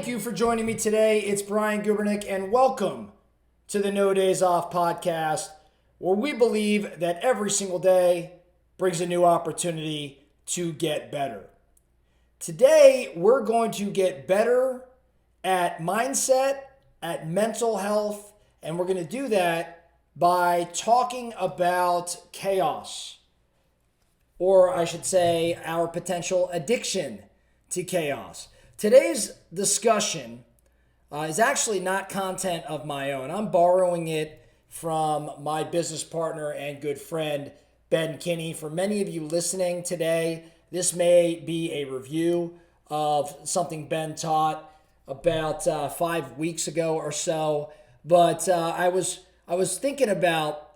Thank you for joining me today. It's Brian Gubernick, and welcome to the No Days Off podcast, where we believe that every single day brings a new opportunity to get better. Today, we're going to get better at mindset, at mental health, and we're going to do that by talking about chaos, or I should say, our potential addiction to chaos. Today's discussion is actually not content of my own. I'm borrowing it from my business partner and good friend, Ben Kinney. For many of you listening today, this may be a review of something Ben taught about 5 weeks ago or so. But I was thinking about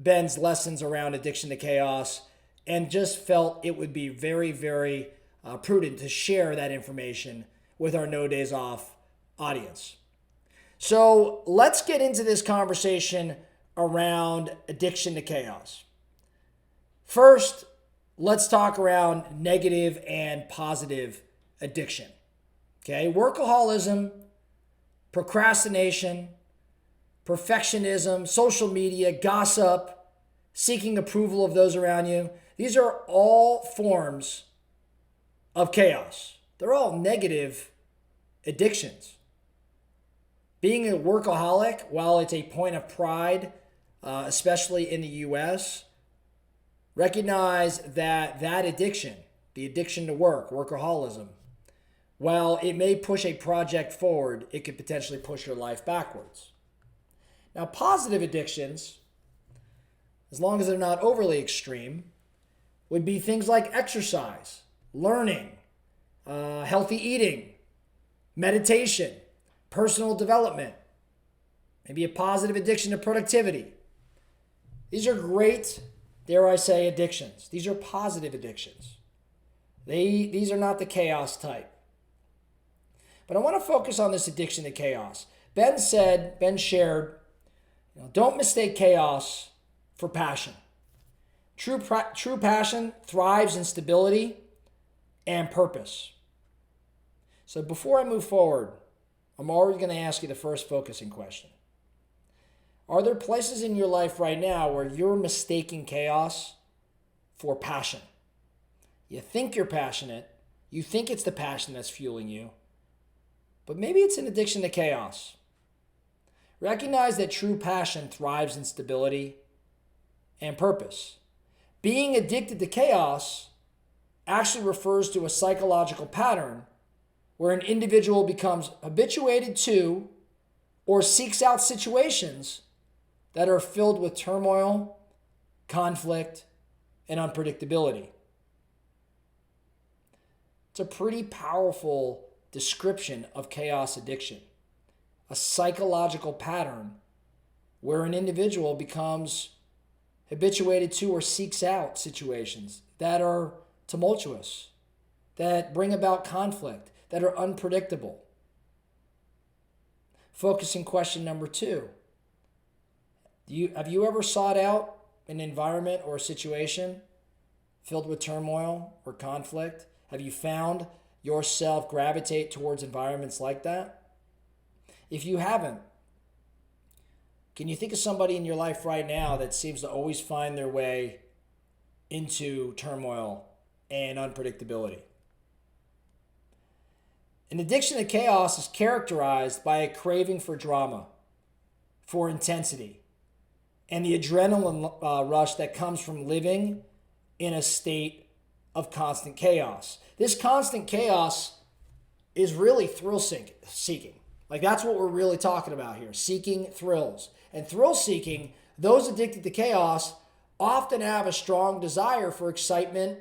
Ben's lessons around addiction to chaos and just felt it would be very, very prudent to share that information with our No Days Off audience. So let's get into this conversation around addiction to chaos. First, let's talk around negative and positive addiction. Okay, workaholism, procrastination, perfectionism, social media, gossip, seeking approval of those around you. These are all forms of chaos. They're all negative addictions. Being a workaholic, while it's a point of pride, especially in the U.S., recognize that addiction, the addiction to work, workaholism, while it may push a project forward, it could potentially push your life backwards. Now, positive addictions, as long as they're not overly extreme, would be things like exercise, learning, healthy eating, meditation, personal development, maybe a positive addiction to productivity. These are great, dare I say, addictions. These are positive addictions. These are not the chaos type. But I want to focus on this addiction to chaos. Ben shared, don't mistake chaos for passion. True passion thrives in stability and purpose. So before I move forward, I'm already going to ask you the first focusing question. Are there places in your life right now where you're mistaking chaos for passion? You think you're passionate. You think it's the passion that's fueling you. But maybe it's an addiction to chaos. Recognize that true passion thrives in stability and purpose. Being addicted to chaos actually refers to a psychological pattern where an individual becomes habituated to or seeks out situations that are filled with turmoil, conflict, and unpredictability. It's a pretty powerful description of chaos addiction, a psychological pattern where an individual becomes habituated to or seeks out situations that are tumultuous, that bring about conflict, that are unpredictable. Focusing question number 2. Have you ever sought out an environment or a situation filled with turmoil or conflict? Have you found yourself gravitate towards environments like that? If you haven't, can you think of somebody in your life right now that seems to always find their way into turmoil and unpredictability? An addiction to chaos is characterized by a craving for drama, for intensity, and the adrenaline rush that comes from living in a state of constant chaos. This constant chaos is really thrill seeking. Like that's what we're really talking about here, seeking thrills. And thrill seeking, those addicted to chaos often have a strong desire for excitement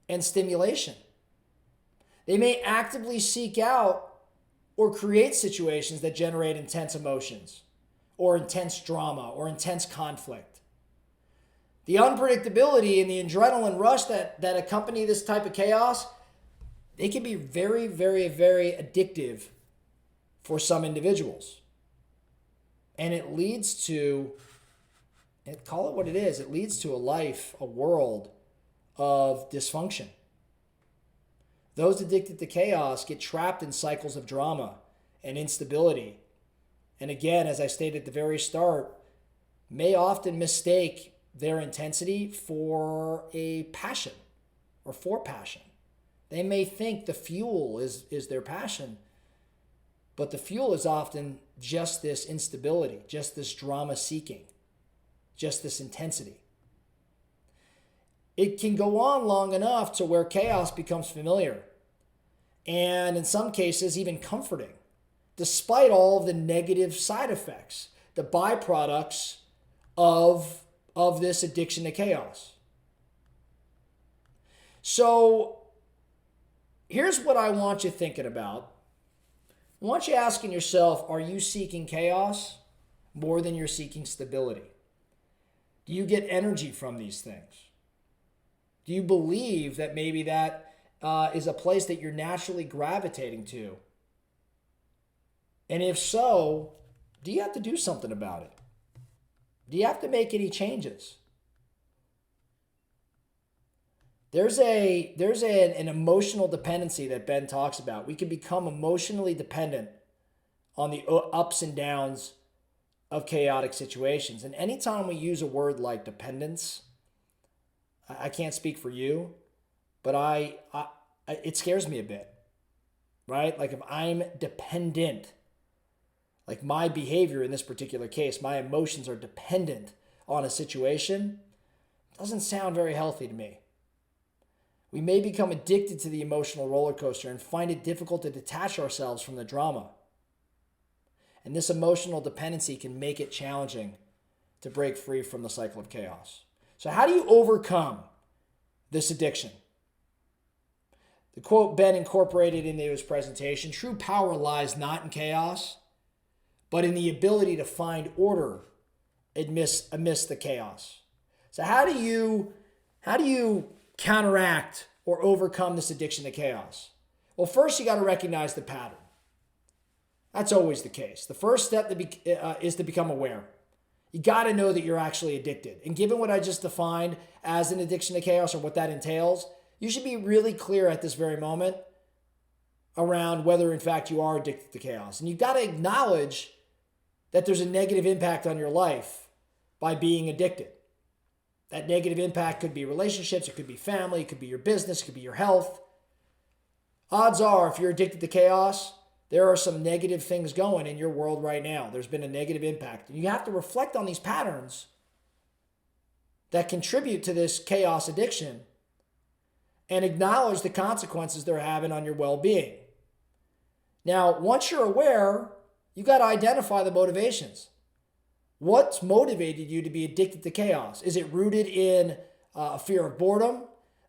and stimulation. They may actively seek out or create situations that generate intense emotions or intense drama or intense conflict. The unpredictability and the adrenaline rush that accompany this type of chaos, they can be very, very, very addictive for some individuals. And it leads to, call it what it is, it leads to a life, a world of dysfunction. Those addicted to chaos get trapped in cycles of drama and instability. And again, as I stated at the very start, may often mistake their intensity for a passion or for passion. They may think the fuel is their passion, but the fuel is often just this instability, just this drama seeking, just this intensity. It can go on long enough to where chaos becomes familiar, and in some cases even comforting, despite all of the negative side effects, the byproducts of this addiction to chaos. So here's what I want you thinking about. I want you asking yourself, are you seeking chaos more than you're seeking stability? Do you get energy from these things? Do you believe that maybe that is a place that you're naturally gravitating to? And if so, do you have to do something about it? Do you have to make any changes? There's an emotional dependency that Ben talks about. We can become emotionally dependent on the ups and downs of chaotic situations. And anytime we use a word like dependence, I can't speak for you, but it scares me a bit, right? Like if I'm dependent, like my behavior in this particular case, my emotions are dependent on a situation, doesn't sound very healthy to me. We may become addicted to the emotional roller coaster and find it difficult to detach ourselves from the drama. And this emotional dependency can make it challenging to break free from the cycle of chaos. So how do you overcome this addiction? The quote Ben incorporated into his presentation, true power lies not in chaos, but in the ability to find order amidst the chaos. So how do you counteract or overcome this addiction to chaos? Well, first you got to recognize the pattern. That's always the case. The first step is to become aware. You got to know that you're actually addicted. And given what I just defined as an addiction to chaos or what that entails, you should be really clear at this very moment around whether in fact you are addicted to chaos. And you've got to acknowledge that there's a negative impact on your life by being addicted. That negative impact could be relationships, it could be family, it could be your business, it could be your health. Odds are, if you're addicted to chaos, there are some negative things going in your world right now. There's been a negative impact. And you have to reflect on these patterns that contribute to this chaos addiction and acknowledge the consequences they're having on your well-being. Now, once you're aware, you got to identify the motivations. What's motivated you to be addicted to chaos? Is it rooted in a fear of boredom?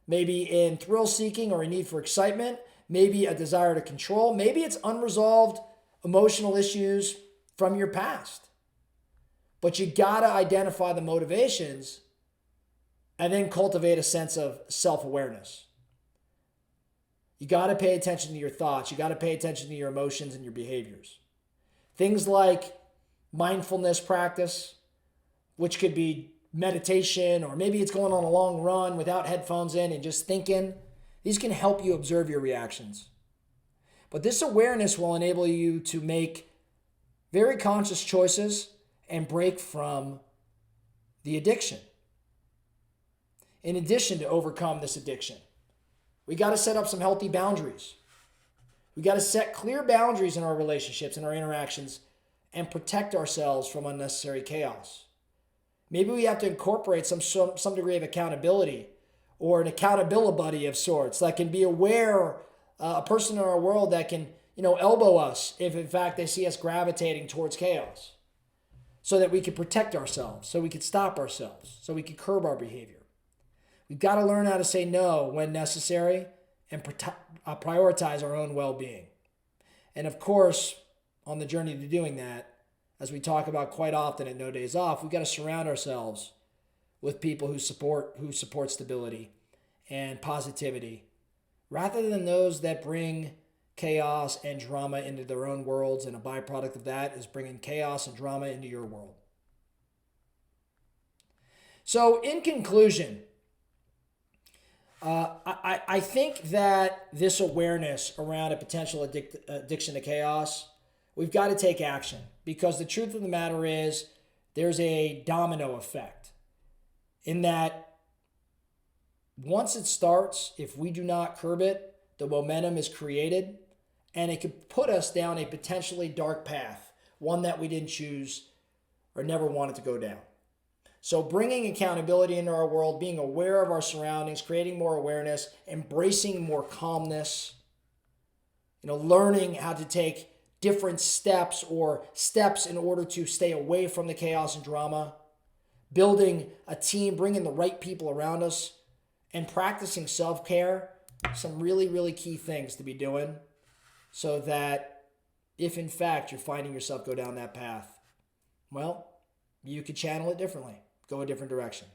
Maybe in thrill seeking or a need for excitement? Maybe a desire to control? Maybe it's unresolved emotional issues from your past. But you got to identify the motivations and then cultivate a sense of self-awareness. You got to pay attention to your thoughts. You got to pay attention to your emotions and your behaviors. Things like mindfulness practice, which could be meditation, or maybe it's going on a long run without headphones in and just thinking. These can help you observe your reactions. But this awareness will enable you to make very conscious choices and break from the addiction. In addition to overcome this addiction, we got to set up some healthy boundaries. We got to set clear boundaries in our relationships and our interactions and protect ourselves from unnecessary chaos. Maybe we have to incorporate some degree of accountability or an accountability buddy of sorts that can be aware, a person in our world that can, elbow us if in fact they see us gravitating towards chaos, so that we can protect ourselves, so we can stop ourselves, so we can curb our behavior. We've got to learn how to say no when necessary and prioritize our own well-being. And of course, on the journey to doing that, as we talk about quite often at No Days Off, we've got to surround ourselves with people who support stability and positivity, rather than those that bring chaos and drama into their own worlds, and a byproduct of that is bringing chaos and drama into your world. So in conclusion, I think that this awareness around a potential addiction to chaos, we've got to take action, because the truth of the matter is there's a domino effect in that once it starts, if we do not curb it, the momentum is created and it could put us down a potentially dark path, one that we didn't choose or never wanted to go down. So bringing accountability into our world, being aware of our surroundings, creating more awareness, embracing more calmness, learning how to take different steps or steps in order to stay away from the chaos and drama, building a team, bringing the right people around us, and practicing self-care, some really, really key things to be doing so that if in fact you're finding yourself go down that path, well, you could channel it differently, go a different direction.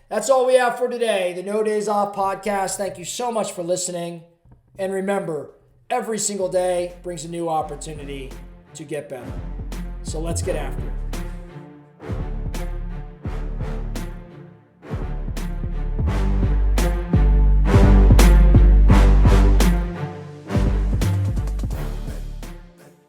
That's all we have for today. The No Days Off podcast. Thank you so much for listening. And remember, every single day brings a new opportunity to get better. So let's get after it.